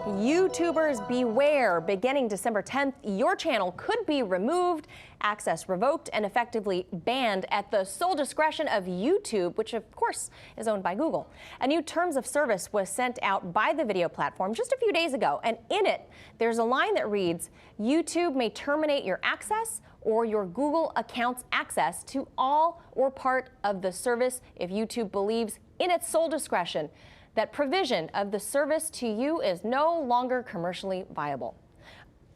YouTubers beware. Beginning December 10th, your channel could be removed, access revoked, and effectively banned at the sole discretion of YouTube, which of course is owned by Google. A new terms of service was sent out by the video platform just a few days ago, and in it, there's a line that reads, YouTube may terminate your access or your Google account's access to all or part of the service if YouTube believes in its sole discretion that provision of the service to you is no longer commercially viable.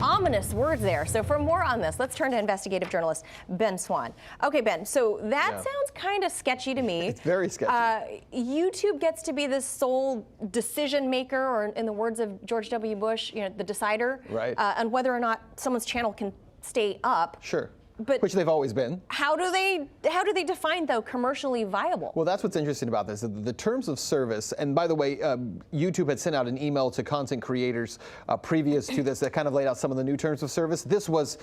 Ominous words there. So for more on this, let's turn to investigative journalist Ben Swan. Okay, Ben, so that sounds kind of sketchy to me. It's very sketchy. YouTube gets to be the sole decision maker, or in the words of George W. Bush, the decider, on whether or not someone's channel can stay up. Sure. But which they've always been. How do they define, though, commercially viable? Well, that's what's interesting about this. The terms of service, and by the way, YouTube had sent out an email to content creators previous to this that kind of laid out some of the new terms of service. This was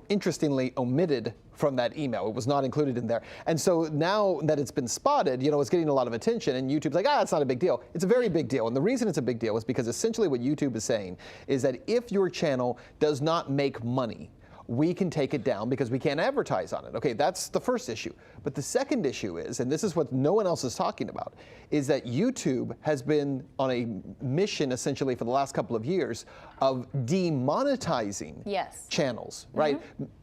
interestingly omitted from that email. It was not included in there. And so now that it's been spotted, it's getting a lot of attention, and YouTube's like, it's not a big deal. It's a very big deal. And the reason it's a big deal is because essentially what YouTube is saying is that if your channel does not make money, we can take it down because we can't advertise on it. Okay, that's the first issue. But the second issue is, and this is what no one else is talking about, is that YouTube has been on a mission essentially for the last couple of years of demonetizing channels, right?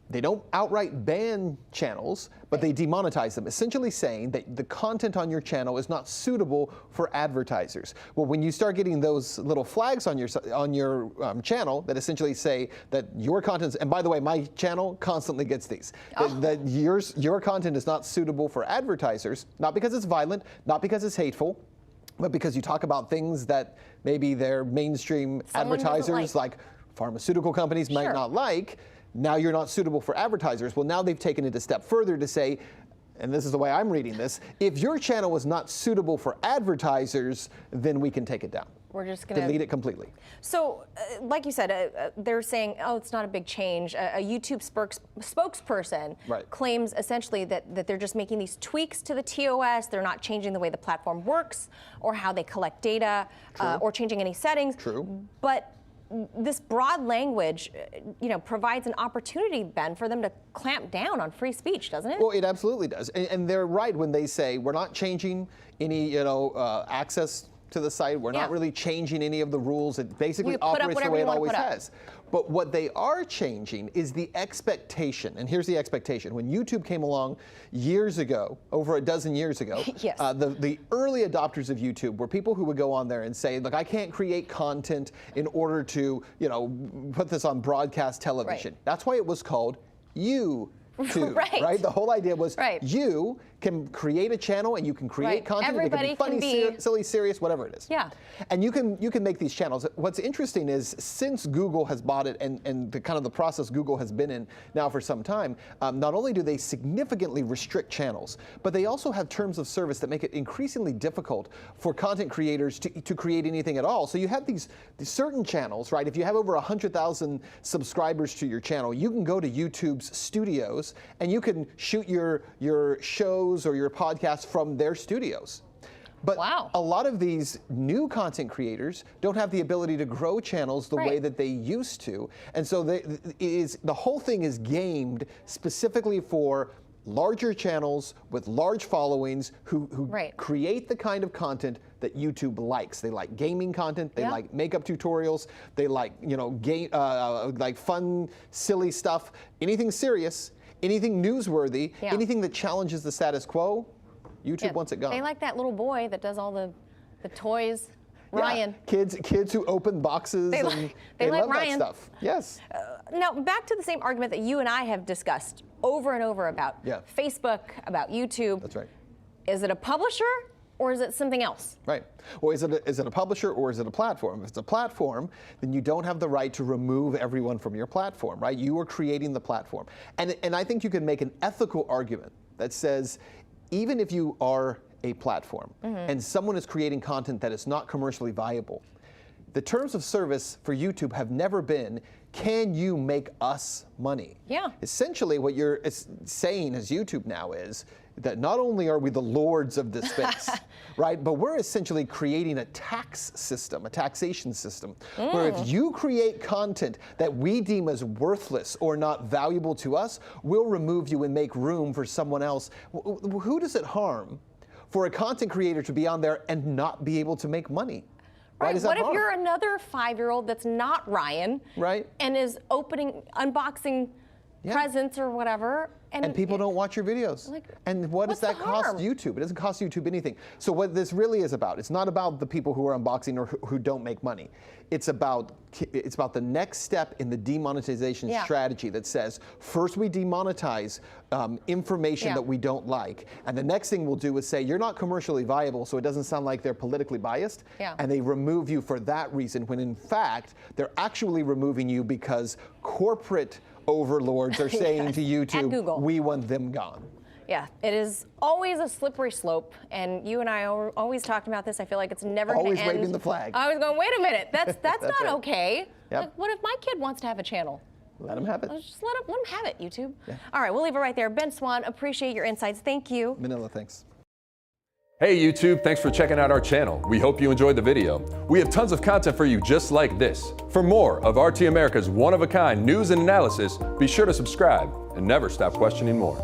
They don't outright ban channels, but they demonetize them, essentially saying that the content on your channel is not suitable for advertisers. Well, when you start getting those little flags on your channel that essentially say that your content's, and by the way, my channel constantly gets these, that your content is not suitable for advertisers, not because it's violent, not because it's hateful, but because you talk about things that maybe their mainstream advertisers like pharmaceutical companies might not like. Now you're not suitable for advertisers. Well, now they've taken it a step further to say, and this is the way I'm reading this, if your channel is not suitable for advertisers, then we can take it down. We're just going to delete it completely. So, like you said, they're saying, it's not a big change. A YouTube spokesperson claims essentially that they're just making these tweaks to the TOS. They're not changing the way the platform works or how they collect data or changing any settings. But this broad language, provides an opportunity, Ben, for them to clamp down on free speech, doesn't it? Well, it absolutely does. And they're right when they say we're not changing any, access to the site. We're not really changing any of the rules. It basically operates the way it always has. But what they are changing is the expectation. And here's the expectation. When YouTube came along years ago, over a dozen years ago, the early adopters of YouTube were people who would go on there and say, look, I can't create content in order to, put this on broadcast television. That's why it was called YouTube, right? The whole idea was you can create a channel and you can create content. Everybody it can be funny, silly, serious, whatever it is. And you can make these channels. What's interesting is since Google has bought it and the kind of the process Google has been in now for some time, not only do they significantly restrict channels, but they also have terms of service that make it increasingly difficult for content creators to create anything at all. So you have these certain channels, right? If you have over 100,000 subscribers to your channel, you can go to YouTube's studios and you can shoot your shows or your podcasts from their studios. But a lot of these new content creators don't have the ability to grow channels the way that they used to. And so the whole thing is gamed specifically for larger channels with large followings who create the kind of content that YouTube likes. They like gaming content, they like makeup tutorials, they like, like fun, silly stuff, anything serious, anything newsworthy, anything that challenges the status quo, YouTube wants it gone. They like that little boy that does all the toys, Ryan. Kids who open boxes they love Ryan. that stuff. Yes. Now, back to the same argument that you and I have discussed over and over about Facebook, about YouTube. That's right. Is it a publisher or is it something else? Right. Well, is it a publisher or is it a platform? If it's a platform, then you don't have the right to remove everyone from your platform, right? You are creating the platform. And I think you can make an ethical argument that says, even if you are a platform and someone is creating content that is not commercially viable, the terms of service for YouTube have never been, can you make us money? Yeah. Essentially, what you're saying as YouTube now is that not only are we the lords of this space, right, but we're essentially creating a tax system, a taxation system, where if you create content that we deem as worthless or not valuable to us, we'll remove you and make room for someone else. Who does it harm for a content creator to be on there and not be able to make money? Right. What if you're another 5-year-old that's not Ryan, right, and is unboxing presents or whatever, and people don't watch your videos? Like, and what does that cost YouTube? It doesn't cost YouTube anything. So what this really is about, it's not about the people who are unboxing or who don't make money. It's about the next step in the demonetization strategy that says, first we demonetize information that we don't like, and the next thing we'll do is say, you're not commercially viable, so it doesn't sound like they're politically biased, and they remove you for that reason, when in fact, they're actually removing you because corporate overlords are saying to YouTube, we want them gone. Yeah, it is always a slippery slope, and you and I are always talking about this. I feel like it's never going to end. Always waving the flag. I was going, wait a minute, that's not right. okay. Yep. Like, what if my kid wants to have a channel? Let him have it. Just let him have it, YouTube. Yeah. All right, we'll leave it right there. Ben Swan, appreciate your insights. Thank you. Manila, thanks. Hey YouTube, thanks for checking out our channel. We hope you enjoyed the video. We have tons of content for you just like this. For more of RT America's one-of-a-kind news and analysis, be sure to subscribe and never stop questioning more.